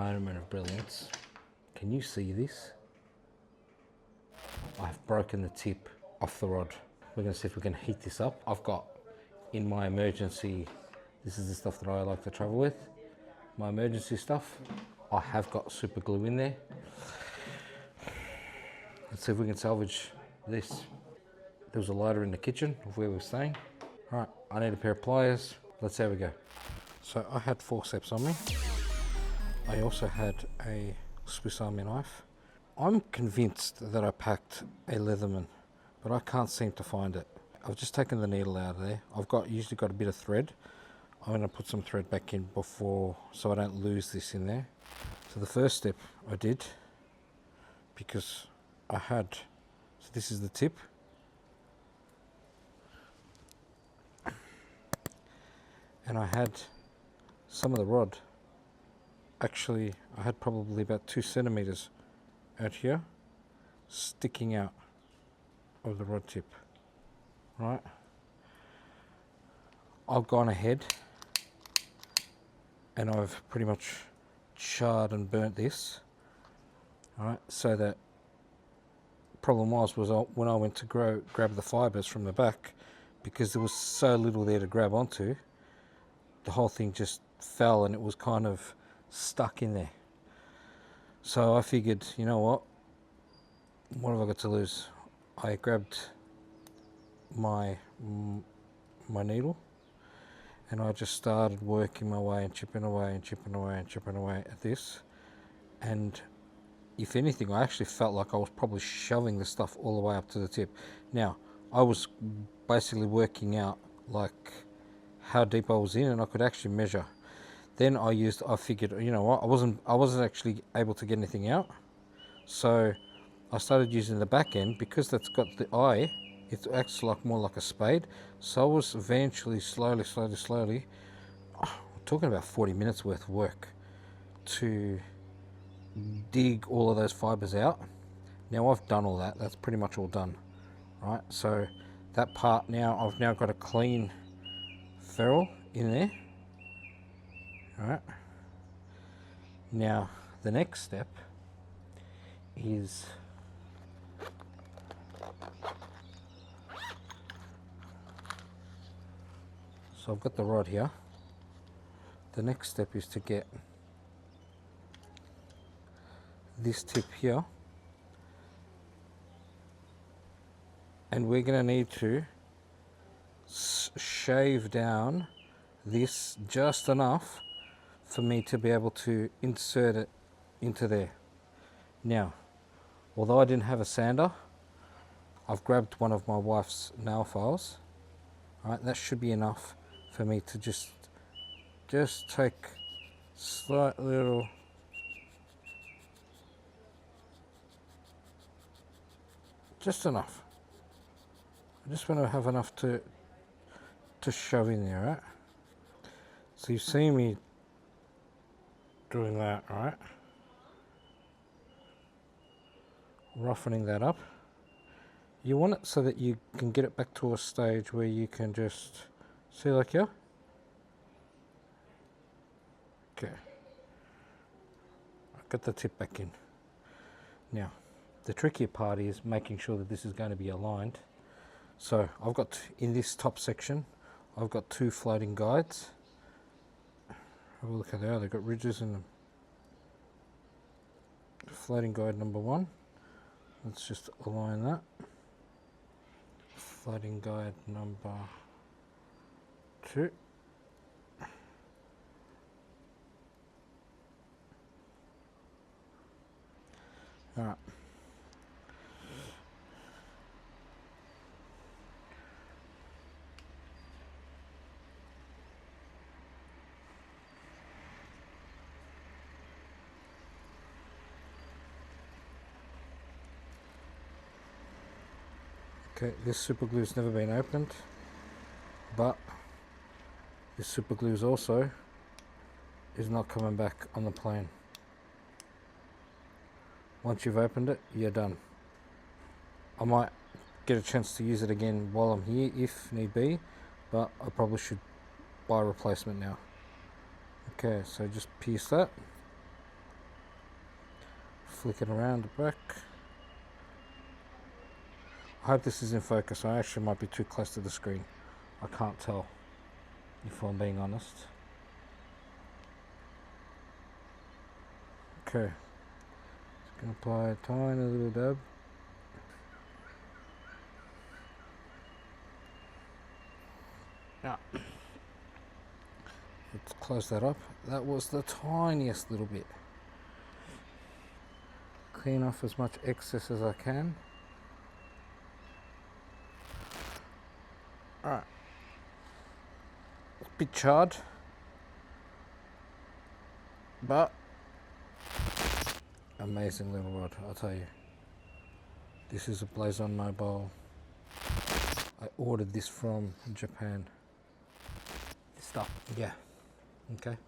moment of brilliance. Can you see this? I've broken the tip off the rod. We're going to see if we can heat this up. I've got in my emergency, this is the stuff that I like to travel with, my emergency stuff. I have got super glue in there. Let's see if we can salvage this. There was a lighter in the kitchen of where we were staying. All right, I need a pair of pliers. Let's see how we go. So I had forceps on me. I also had a Swiss Army knife. I'm convinced that I packed a Leatherman, but I can't seem to find it. I've just taken the needle out of there. I've usually got a bit of thread. I'm going to put some thread back in before, so I don't lose this in there. So the first step I did, because I had, so this is the tip. And I had some of the rod, actually I had probably about 2 centimeters out here, sticking out of the rod tip, right? I've gone ahead and I've pretty much charred and burnt this, right? So that problem was when I went to grab the fibers from the back, because there was so little there to grab onto, the whole thing just fell and it was kind of stuck in there. So I figured, you know what have I got to lose? I grabbed my needle and I just started working my way and chipping away and chipping away and chipping away at this. And if anything, I actually felt like I was probably shoving the stuff all the way up to the tip. Now, I was basically working out like how deep I was in, and I could actually measure. Then I figured, you know what, I wasn't actually able to get anything out. So I started using the back end, because that's got the eye, it acts more like a spade. So I was eventually slowly, we're talking about 40 minutes worth of work to dig all of those fibers out. Now I've done all that, that's pretty much all done, right? So that part now, I've now got a clean ferrule in there. All right. Now the next step is so I've got the rod here. The next step is to get this tip here, and we're going to need to shave down this just enough for me to be able to insert it into there. Now, although I didn't have a sander, I've grabbed one of my wife's nail files. All right, that should be enough for me to just take slight little just enough. I just want to have enough to shove in there, right? So you see me doing that, right? Roughening that up. You want it so that you can get it back to a stage where you can just see, like here. Okay. I've got the tip back in. Now, the trickier part is making sure that this is going to be aligned. So I've got, in this top section, I've got 2 floating guides. Have a look how they are, they've got ridges in them. Floating guide number 1, let's just align that. Floating guide number 2. Alright. Okay, this super glue's never been opened, but this super glue also is not coming back on the plane. Once you've opened it, you're done. I might get a chance to use it again while I'm here if need be, but I probably should buy a replacement now. Okay, so just pierce that. flick it around the back. I hope this is in focus. I actually might be too close to the screen. I can't tell, if I'm being honest. Okay. Just going to apply a tiny little dab. Now, let's close that up. That was the tiniest little bit. Clean off as much excess as I can. Alright. It's a bit charred, but amazing little rod, I'll tell you. This is a Blazon Mobile. I ordered this from Japan. Stuff, yeah. Okay.